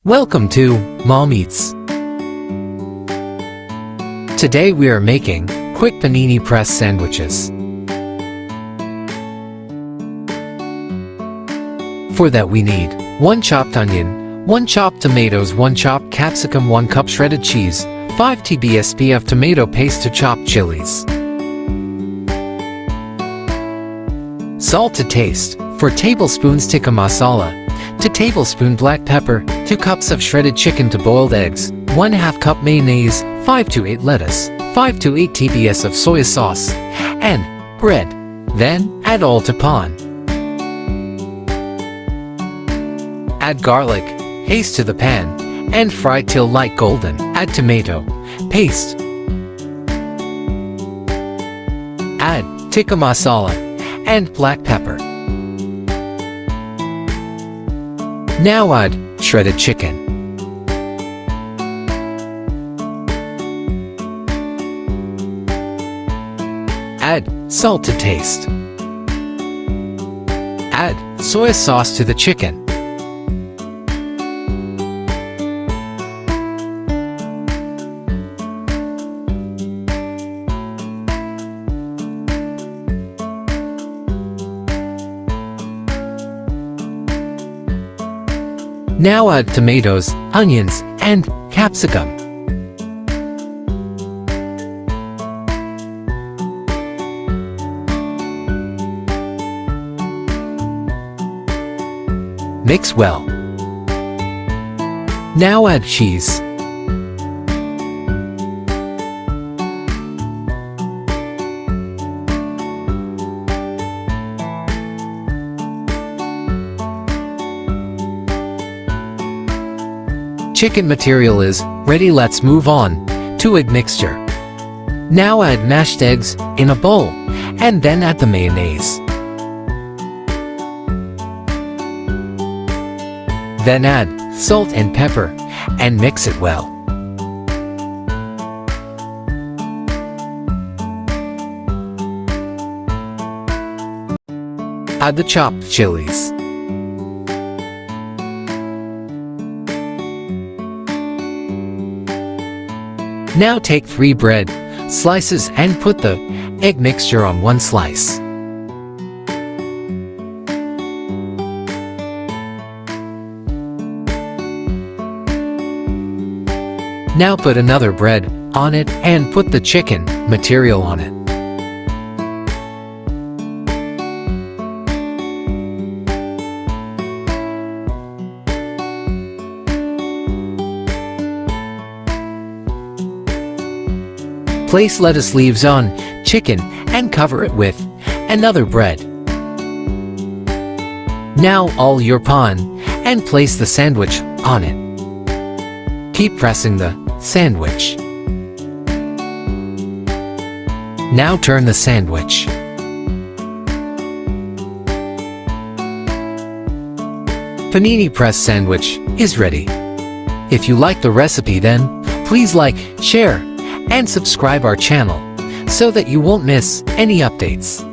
Welcome to Mom Eats. Today we are making quick panini press sandwiches. For that we need 1 chopped onion, 1 chopped tomatoes, 1 chopped capsicum, 1 cup shredded cheese, 5 tablespoons of tomato paste to chopped chilies. Salt to taste, 4 tablespoons tikka masala, 2 tablespoons black pepper, 2 cups of shredded chicken to boiled eggs, 1/2 cup mayonnaise, 5 to 8 lettuce, 5 to 8 tablespoons of soy sauce, and bread. Then add all to pan. Add garlic paste to the pan and fry till light golden. Add tomato paste. Add tikka masala and black pepper. Now add shredded chicken. Add salt to taste. Add soy sauce to the chicken. Now add tomatoes, onions, and capsicum. Mix well. Now add cheese. Chicken material is ready. Let's move on to egg mixture. Now add mashed eggs in a bowl and then add the mayonnaise. Then add salt and pepper and mix it well. Add the chopped chilies. Now take 3 bread slices and put the egg mixture on 1 slice. Now put another bread on it and put the chicken material on it. Place lettuce leaves on chicken and cover it with another bread. Now all your pan and place the sandwich on it. Keep pressing the sandwich. Now turn the sandwich. Panini Press Sandwich is ready. If you like the recipe, then please like, share, and subscribe our channel so that you won't miss any updates.